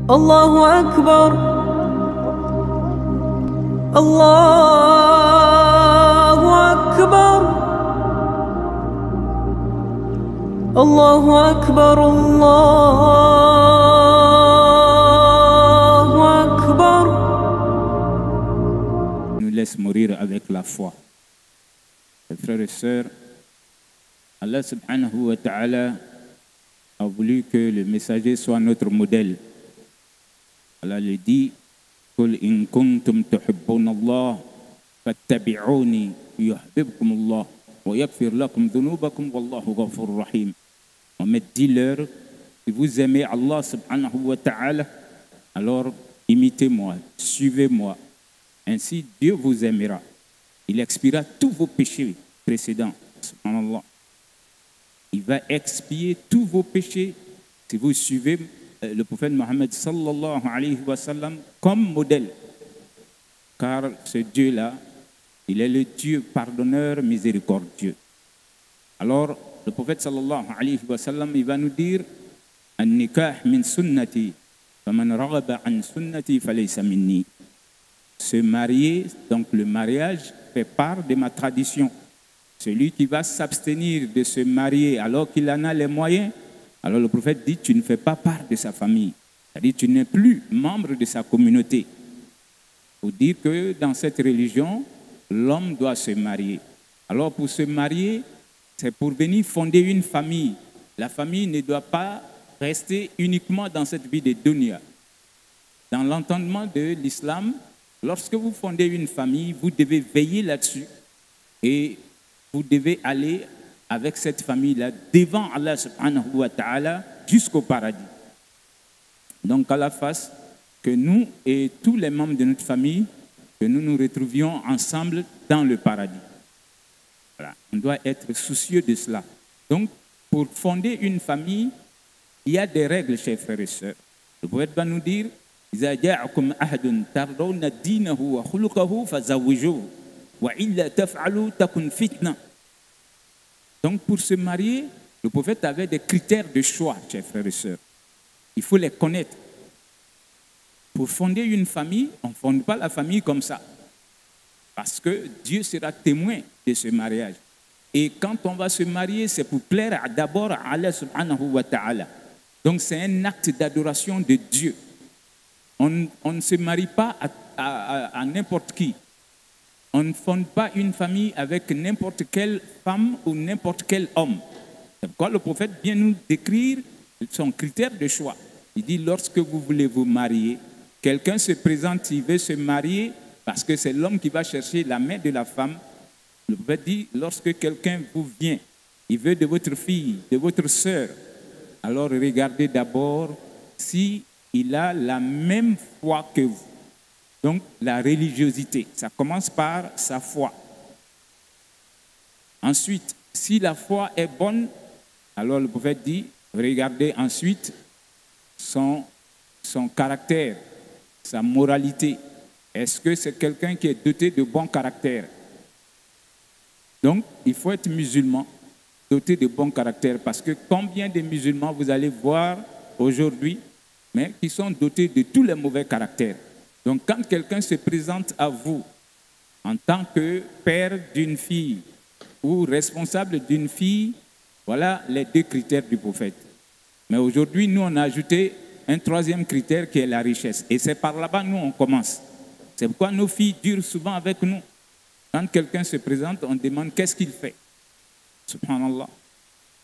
الله أكبر الله أكبر الله أكبر الله أكبر. Nous laisse mourir avec la foi. Mes frères et sœurs, Allah subhanahu wa ta'ala a voulu que le messager soit notre modèle. Allah lui dit: قل إن كنتم تحبون الله فاتبعوني يحببكم الله ويغفر لكم ذنوبكم والله غفور رحيم. Mohammed, dis-leur, si vous aimez Allah subhanahu wa ta'ala, alors imitez-moi, suivez-moi. Ainsi Dieu vous aimera. Il expiera tous vos péchés précédents. Subhanallah. Il va expier tous vos péchés si vous suivez le prophète Mohammed sallallahu alayhi wa sallam comme modèle. Car ce Dieu-là, il est le Dieu pardonneur, miséricordieux. Alors, le prophète sallallahu alayhi wa sallam, il va nous dire: An-nikah min sunnati, faman raghaba an sunnati falaysa minni. Se marier, donc le mariage, fait part de ma tradition. Celui qui va s'abstenir de se marier alors qu'il en a les moyens, alors le prophète dit: tu ne fais pas part de sa famille. C'est-à-dire tu n'es plus membre de sa communauté. Il faut dire que dans cette religion, l'homme doit se marier. Alors pour se marier, c'est pour venir fonder une famille. La famille ne doit pas rester uniquement dans cette vie de dunya. Dans l'entendement de l'islam, lorsque vous fondez une famille, vous devez veiller là-dessus et vous devez aller avec cette famille-là devant Allah subhanahu wa ta'ala jusqu'au paradis. Donc Allah fasse que nous et tous les membres de notre famille, que nous nous retrouvions ensemble dans le paradis. Voilà. On doit être soucieux de cela. Donc, pour fonder une famille, il y a des règles, chers frères et sœurs. Le prophète va nous dire: إذا جاءكم أحد ترضون دينه وخلقه فزوجوه وإلا تفعلوا تكن فتنة. Donc, pour se marier, le prophète avait des critères de choix, chers frères et sœurs. Il faut les connaître. Pour fonder une famille, on ne fonde pas la famille comme ça. Parce que Dieu sera témoin de ce mariage. Et quand on va se marier, c'est pour plaire d'abord à Allah subhanahu wa ta'ala. Donc, c'est un acte d'adoration de Dieu. On ne se marie pas à n'importe qui. On ne fonde pas une famille avec n'importe quelle femme ou n'importe quel homme. C'est pourquoi le prophète vient nous décrire son critère de choix. Il dit: lorsque vous voulez vous marier, quelqu'un se présente, il veut se marier parce que c'est l'homme qui va chercher la main de la femme. Le prophète dit: lorsque quelqu'un vous vient, il veut de votre fille, de votre sœur, alors regardez d'abord si il a la même foi que vous. Donc, la religiosité, ça commence par sa foi. Ensuite, si la foi est bonne, alors le prophète dit: regardez ensuite son caractère, sa moralité. Est-ce que c'est quelqu'un qui est doté de bon caractère? Donc, il faut être musulman, doté de bon caractère, parce que combien de musulmans vous allez voir aujourd'hui, mais qui sont dotés de tous les mauvais caractères. Donc, quand quelqu'un se présente à vous en tant que père d'une fille ou responsable d'une fille, voilà les deux critères du prophète. Mais aujourd'hui, nous, on a ajouté un troisième critère qui est la richesse. Et c'est par là-bas, nous, on commence. C'est pourquoi nos filles durent souvent avec nous. Quand quelqu'un se présente, on demande qu'est-ce qu'il fait. Subhanallah.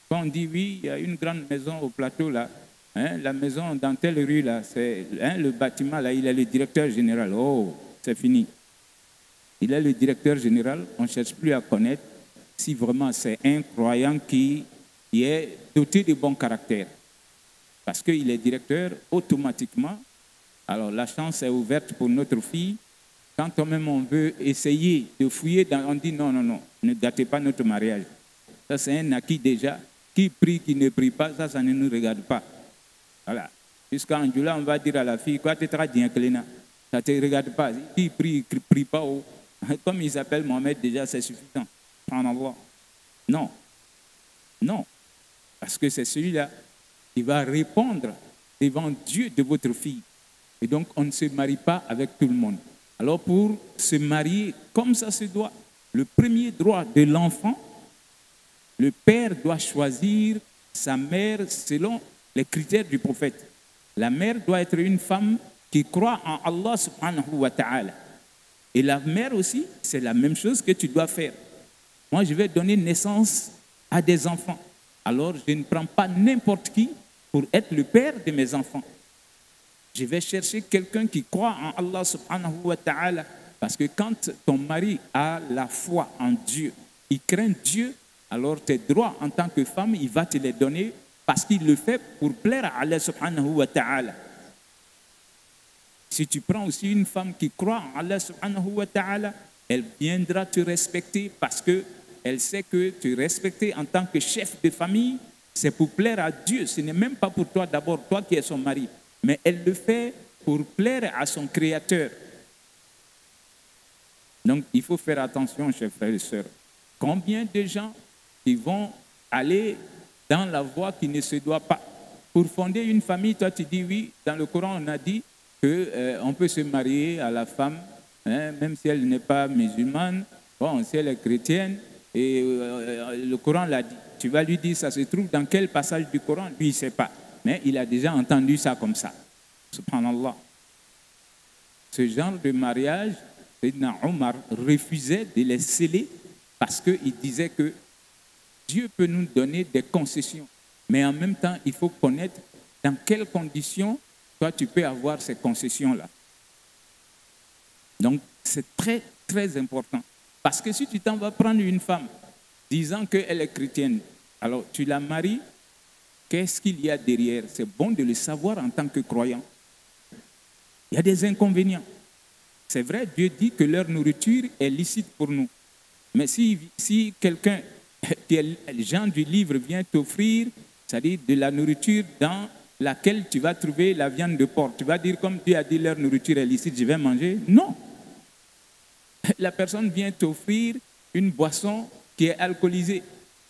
Quand on dit oui, il y a une grande maison au plateau là, hein, la maison dans telle rue là, c'est le bâtiment là, il est le directeur général. Oh, c'est fini. Il est le directeur général, on ne cherche plus à connaître si vraiment c'est un croyant qui est doté de bon caractère. Parce qu'il est directeur, automatiquement, alors la chance est ouverte pour notre fille. Quand même on veut essayer de fouiller, on dit non, non, non, ne gâtez pas notre mariage. Ça c'est un acquis déjà. Qui prie, qui ne prie pas, ça ne nous regarde pas. Voilà. Jusqu'à Anjula, on va dire à la fille: quoi, tu es très bien, Cléna. Ça ne te regarde pas. Qui prie, qui ne prie pas. Oh. Comme il s'appelle Mohamed, déjà, c'est suffisant. Non. Non. Parce que c'est celui-là qui va répondre devant Dieu de votre fille. Et donc, on ne se marie pas avec tout le monde. Alors, pour se marier comme ça se doit, le premier droit de l'enfant, le père doit choisir sa mère selon les critères du prophète. La mère doit être une femme qui croit en Allah subhanahu wa ta'ala. Et la mère aussi, c'est la même chose que tu dois faire. Moi, je vais donner naissance à des enfants. Alors, je ne prends pas n'importe qui pour être le père de mes enfants. Je vais chercher quelqu'un qui croit en Allah subhanahu wa ta'ala. Parce que quand ton mari a la foi en Dieu, il craint Dieu, alors tes droits en tant que femme, il va te les donner parce qu'il le fait pour plaire à Allah subhanahu wa ta'ala. Si tu prends aussi une femme qui croit en Allah subhanahu wa ta'ala, elle viendra te respecter parce qu'elle sait que te respecter en tant que chef de famille, c'est pour plaire à Dieu. Ce n'est même pas pour toi d'abord, toi qui es son mari, mais elle le fait pour plaire à son Créateur. Donc, il faut faire attention, chers frères et sœurs. Combien de gens qui vont aller dans la voie qui ne se doit pas? Pour fonder une famille, toi, tu dis oui, dans le Coran, on a dit qu'on peut se marier à la femme, hein, même si elle n'est pas musulmane, bon, si elle est chrétienne, et le Coran l'a dit. Tu vas lui dire, ça se trouve dans quel passage du Coran? Lui, il ne sait pas. Mais il a déjà entendu ça comme ça. Subhanallah. Ce genre de mariage, Sayyidina Omar refusait de les sceller parce qu'il disait que Dieu peut nous donner des concessions, mais en même temps, il faut connaître dans quelles conditions toi tu peux avoir ces concessions-là. Donc, c'est très, très important. Parce que si tu t'en vas prendre une femme disant qu'elle est chrétienne, alors tu la maries, qu'est-ce qu'il y a derrière? C'est bon de le savoir en tant que croyant. Il y a des inconvénients. C'est vrai, Dieu dit que leur nourriture est licite pour nous. Mais si quelqu'un, Jean du livre, vient t'offrir, c'est-à-dire de la nourriture dans laquelle tu vas trouver la viande de porc, tu vas dire comme Dieu a dit leur nourriture est licite, je vais manger? Non. La personne vient t'offrir une boisson qui est alcoolisée.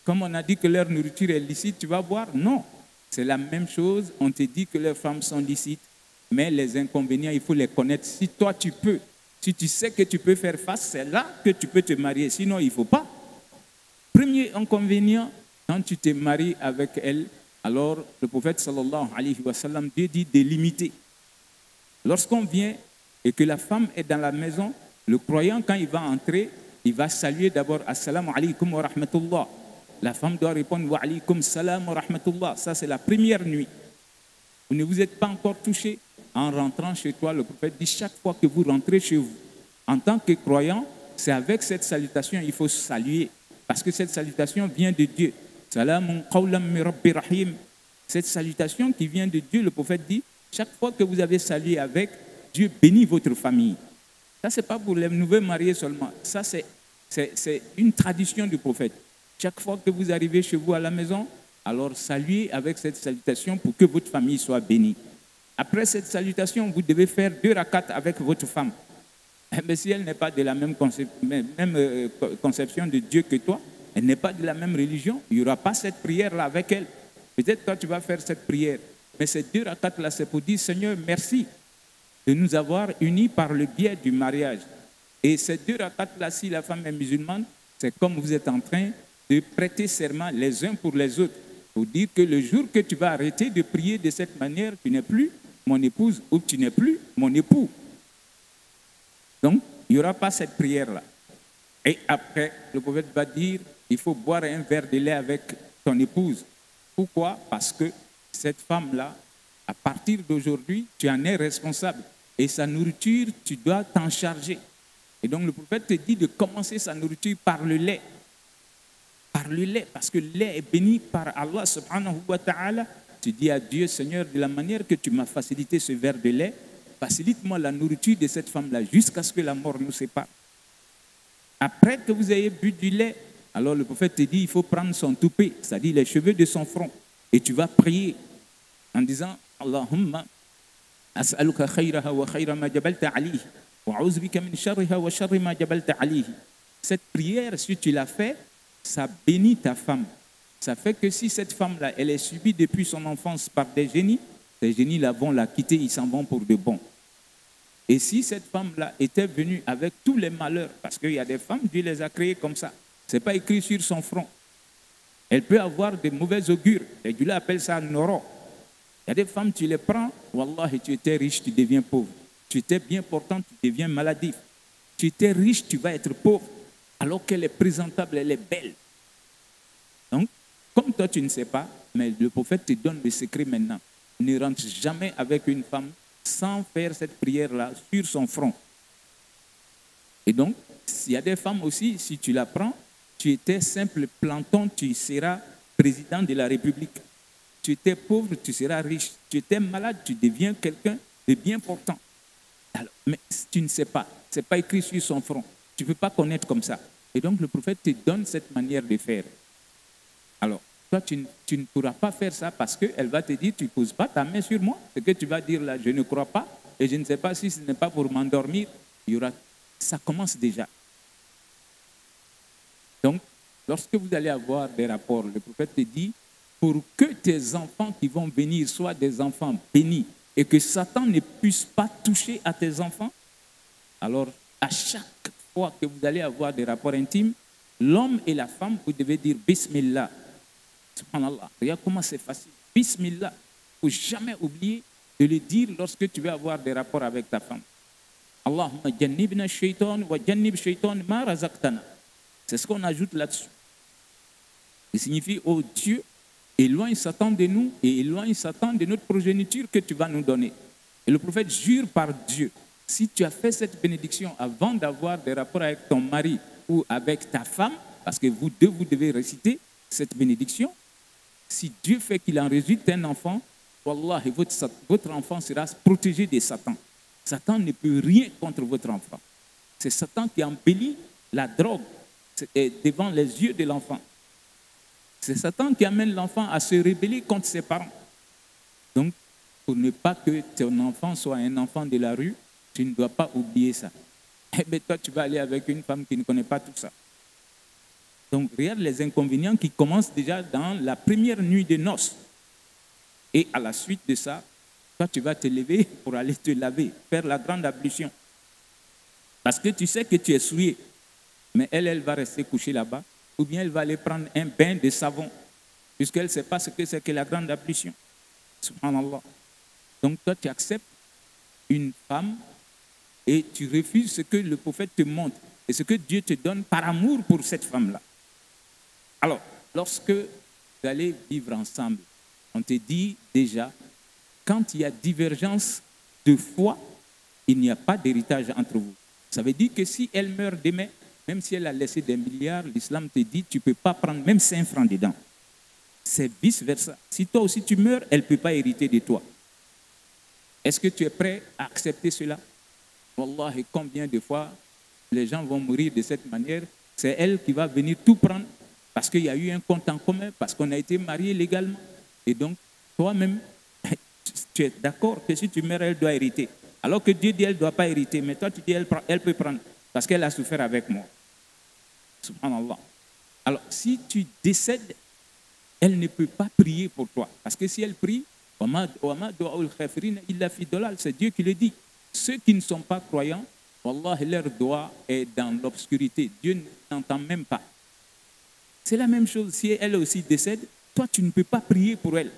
Comme on a dit que leur nourriture est licite, tu vas boire? Non. C'est la même chose, on te dit que leurs femmes sont licites. Mais les inconvénients, il faut les connaître. Si toi, tu peux, si tu sais que tu peux faire face, c'est là que tu peux te marier. Sinon, il ne faut pas. Premier inconvénient, quand tu te maries avec elle, alors le prophète sallallahu alayhi wa sallam, Dieu dit de limiter. Lorsqu'on vient et que la femme est dans la maison, le croyant, quand il va entrer, il va saluer d'abord « Assalamu alaykum wa rahmatullah ». La femme doit répondre « Wa alaykum salam wa rahmatullah ». Ça, c'est la première nuit. Vous ne vous êtes pas encore touché. En rentrant chez toi, le prophète dit chaque fois que vous rentrez chez vous, en tant que croyant, c'est avec cette salutation il faut saluer. Parce que cette salutation vient de Dieu. Salamun qawlan min rabbi rahim. Cette salutation qui vient de Dieu, le prophète dit, chaque fois que vous avez salué avec, Dieu bénit votre famille. Ça, ce n'est pas pour les nouveaux mariés seulement. Ça, c'est une tradition du prophète. Chaque fois que vous arrivez chez vous à la maison, alors saluez avec cette salutation pour que votre famille soit bénie. Après cette salutation, vous devez faire 2 rakats avec votre femme. Mais si elle n'est pas de la même conception de Dieu que toi, elle n'est pas de la même religion, il n'y aura pas cette prière-là avec elle. Peut-être toi, tu vas faire cette prière. Mais ces 2 rakats-là, c'est pour dire, Seigneur, merci de nous avoir unis par le biais du mariage. Et ces 2 rakats-là, si la femme est musulmane, c'est comme vous êtes en train de prêter serment les uns pour les autres. Pour dire que le jour que tu vas arrêter de prier de cette manière, tu n'es plus mon épouse ou tu n'es plus mon époux. Donc, il n'y aura pas cette prière-là. Et après, le prophète va dire, il faut boire un verre de lait avec ton épouse. Pourquoi? Parce que cette femme-là, à partir d'aujourd'hui, tu en es responsable. Et sa nourriture, tu dois t'en charger. Et donc, le prophète te dit de commencer sa nourriture par le lait. Par le lait, parce que le lait est béni par Allah subhanahu wa ta'ala. Tu dis à Dieu, Seigneur, de la manière que tu m'as facilité ce verre de lait, facilite-moi la nourriture de cette femme-là jusqu'à ce que la mort nous sépare. Après que vous ayez bu du lait, alors le prophète te dit, il faut prendre son toupet, c'est-à-dire les cheveux de son front, et tu vas prier en disant, Allahumma as'aluka khayraha wa khayra ma jabalta alayhi, wa a'udhu bika min sharriha wa sharri ma jabalta alayhi. Cette prière, si tu l'as fait, ça bénit ta femme. Ça fait que si cette femme-là, elle est subie depuis son enfance par des génies, ces génies-là vont la quitter, ils s'en vont pour de bon. Et si cette femme-là était venue avec tous les malheurs, parce qu'il y a des femmes, Dieu les a créées comme ça, ce n'est pas écrit sur son front. Elle peut avoir de mauvais augures, et Dieu appelle ça noro. Il y a des femmes, tu les prends, wallah, tu étais riche, tu deviens pauvre. Tu étais bien portant, tu deviens maladif. Tu étais riche, tu vas être pauvre, alors qu'elle est présentable, elle est belle. Donc, comme toi, tu ne sais pas, mais le prophète te donne le secret maintenant. Ne rentre jamais avec une femme sans faire cette prière-là sur son front. Et donc, il y a des femmes aussi, si tu la prends, tu étais simple planton, tu seras président de la République. Tu étais pauvre, tu seras riche. Tu étais malade, tu deviens quelqu'un de bien portant. Alors, mais tu ne sais pas, ce n'est pas écrit sur son front. Tu ne peux pas connaître comme ça. Et donc, le prophète te donne cette manière de faire. Alors, toi, tu ne pourras pas faire ça parce qu'elle va te dire, tu ne poses pas ta main sur moi. Ce que tu vas dire là, je ne crois pas et je ne sais pas si ce n'est pas pour m'endormir. Ça commence déjà. Donc, lorsque vous allez avoir des rapports, le prophète te dit, pour que tes enfants qui vont venir soient des enfants bénis et que Satan ne puisse pas toucher à tes enfants, alors à chaque fois que vous allez avoir des rapports intimes, l'homme et la femme, vous devez dire Bismillah. Subhanallah. Regarde comment c'est facile. Bismillah. Il ne faut jamais oublier de le dire lorsque tu veux avoir des rapports avec ta femme. Allahumma jannibna shaitan wa jannib shaitan ma razaqtana. C'est ce qu'on ajoute là-dessus. Il signifie, oh Dieu, éloigne Satan de nous et éloigne Satan de notre progéniture que tu vas nous donner. Et le prophète jure par Dieu, si tu as fait cette bénédiction avant d'avoir des rapports avec ton mari ou avec ta femme, parce que vous deux, vous devez réciter cette bénédiction, si Dieu fait qu'il en résulte un enfant, wallah, votre enfant sera protégé de Satan. Satan ne peut rien contre votre enfant. C'est Satan qui embellit la drogue devant les yeux de l'enfant. C'est Satan qui amène l'enfant à se rebeller contre ses parents. Donc, pour ne pas que ton enfant soit un enfant de la rue, tu ne dois pas oublier ça. Eh bien, toi, tu vas aller avec une femme qui ne connaît pas tout ça. Donc, regarde les inconvénients qui commencent déjà dans la première nuit de noces. Et à la suite de ça, toi, tu vas te lever pour aller te laver, faire la grande ablution. Parce que tu sais que tu es souillé. Mais elle va rester couchée là-bas. Ou bien elle va aller prendre un bain de savon. Puisqu'elle ne sait pas ce que c'est que la grande ablution. Subhanallah. Donc, toi, tu acceptes une femme et tu refuses ce que le prophète te montre et ce que Dieu te donne par amour pour cette femme-là. Alors, lorsque vous allez vivre ensemble, on te dit déjà, quand il y a divergence de foi, il n'y a pas d'héritage entre vous. Ça veut dire que si elle meurt demain, même si elle a laissé des milliards, l'islam te dit, tu ne peux pas prendre même 5 francs dedans. C'est vice-versa. Si toi aussi tu meurs, elle ne peut pas hériter de toi. Est-ce que tu es prêt à accepter cela? Wallah, et combien de fois les gens vont mourir de cette manière? C'est elle qui va venir tout prendre parce qu'il y a eu un compte en commun, parce qu'on a été mariés légalement. Et donc, toi-même, tu es d'accord que si tu meurs, elle doit hériter. Alors que Dieu dit qu'elle ne doit pas hériter, mais toi tu dis elle peut prendre parce qu'elle a souffert avec moi. Subhanallah. Alors, si tu décèdes, elle ne peut pas prier pour toi. Parce que si elle prie, c'est Dieu qui le dit. Ceux qui ne sont pas croyants, wallah, leur doigt est dans l'obscurité. Dieu n'entend même pas. C'est la même chose. Si elle aussi décède, toi, tu ne peux pas prier pour elle.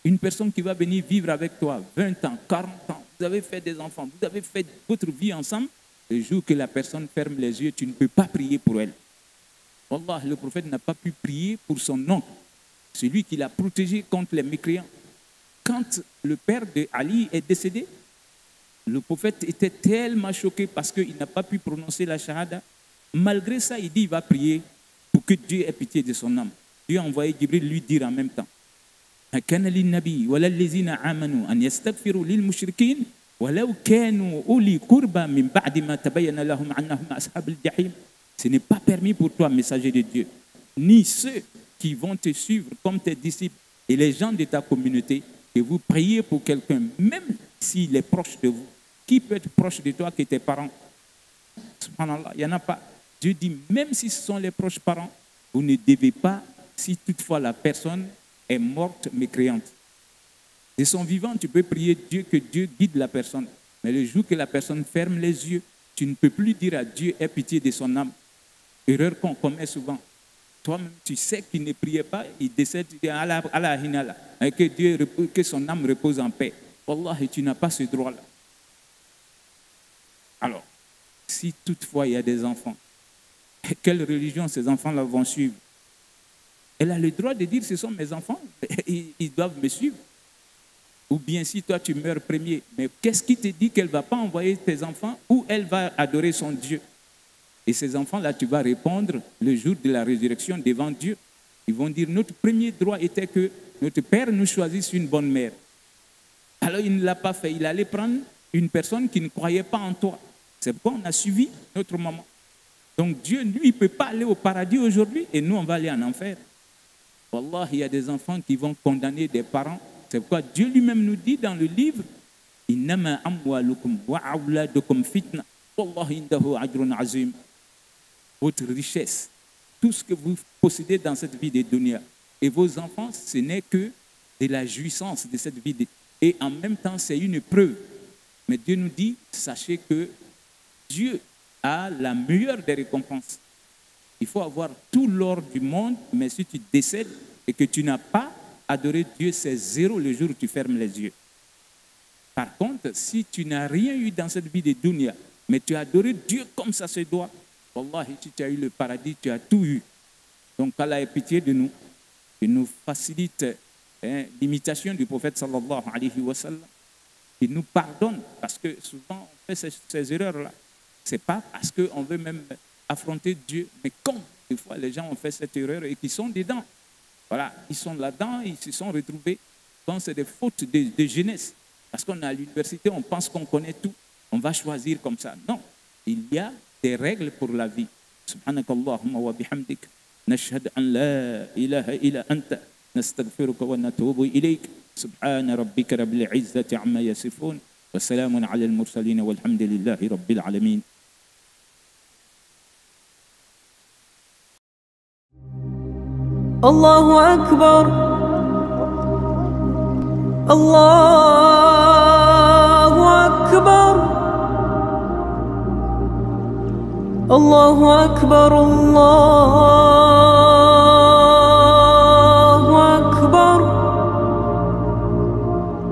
Une personne qui va venir vivre avec toi 20 ans, 40 ans, vous avez fait des enfants, vous avez fait votre vie ensemble, le jour que la personne ferme les yeux, tu ne peux pas prier pour elle. Wallah, le prophète n'a pas pu prier pour son oncle, celui qui l'a protégé contre les mécréants. Quand le père de Ali est décédé, le prophète était tellement choqué parce qu'il n'a pas pu prononcer la shahada. Malgré ça, il dit qu'il va prier pour que Dieu ait pitié de son âme. Dieu a envoyé Jibril lui dire en même temps. كان للنبي ولا الذين آمنوا أن يستغفروا للمشركين ولو كانوا أولي قربى من بعد ما تبين لهم أنهم أصحاب الجحيم. Ce n'est pas permis pour toi, messager de Dieu, ni ceux qui vont te suivre comme tes disciples et les gens de ta communauté, que vous priez pour quelqu'un, même s'il est proche de vous. Qui peut être proche de toi que tes parents? Subhanallah, il n'y en a pas. Dieu dit, même si ce sont les proches parents, vous ne devez pas, si toutefois la personne est morte mécréante. De son vivant, tu peux prier Dieu que Dieu guide la personne. Mais le jour que la personne ferme les yeux, tu ne peux plus dire à Dieu, aie pitié de son âme. Erreur qu'on commet souvent. Toi-même, tu sais qu'il ne priait pas, il décède, tu dis Allah, Allah, Hinala, et que son âme repose en paix. Wallah, tu n'as pas ce droit-là. Alors, si toutefois il y a des enfants, quelle religion ces enfants-là vont suivre? Elle a le droit de dire, ce sont mes enfants, ils doivent me suivre. Ou bien si toi tu meurs premier, mais qu'est-ce qui te dit qu'elle ne va pas envoyer tes enfants ou elle va adorer son Dieu? Et ces enfants-là, tu vas répondre le jour de la résurrection devant Dieu. Ils vont dire, notre premier droit était que notre père nous choisisse une bonne mère. Alors il ne l'a pas fait, il allait prendre une personne qui ne croyait pas en toi. C'est pourquoi on a suivi notre maman. Donc Dieu, lui, il ne peut pas aller au paradis aujourd'hui et nous, on va aller en enfer. Wallah, il y a des enfants qui vont condamner des parents. C'est pourquoi Dieu lui-même nous dit dans le livre, Innama amwalukum wa awladukum fitna, wallahu indahu ajrun azim. Votre richesse, tout ce que vous possédez dans cette vie de dunya, et vos enfants, ce n'est que de la jouissance de cette vie. Et en même temps, c'est une preuve. Mais Dieu nous dit, sachez que Dieu a la meilleure des récompenses. Il faut avoir tout l'or du monde, mais si tu décèdes et que tu n'as pas adoré Dieu, c'est zéro le jour où tu fermes les yeux. Par contre, si tu n'as rien eu dans cette vie de dunya, mais tu as adoré Dieu comme ça se doit, wallahi, si tu as eu le paradis, tu as tout eu. Donc Allah ait pitié de nous, il nous facilite l'imitation du prophète sallallahu alayhi wa sallam. Il nous pardonne parce que souvent on fait ces erreurs-là. Ce n'est pas parce qu'on veut même affronter Dieu, mais quand des fois les gens ont fait cette erreur et qu'ils sont dedans. Voilà, ils sont là-dedans, ils se sont retrouvés. Quand c'est des fautes de jeunesse, parce qu'on est à l'université, on pense qu'on connaît tout, on va choisir comme ça. Non, il y a des règles pour la vie. Subhanakallahumma wa bihamdik, nashhad an la ilaha illa anta, nastaghfiruka wa natubu ilayk. Subhana rabbika rabbil izzati amma yasifun, wa salamun ala al-mursalin walhamdulillahi rabbil alamin. Allahu Akbar, Allahu Akbar, Allahu Akbar, Allah.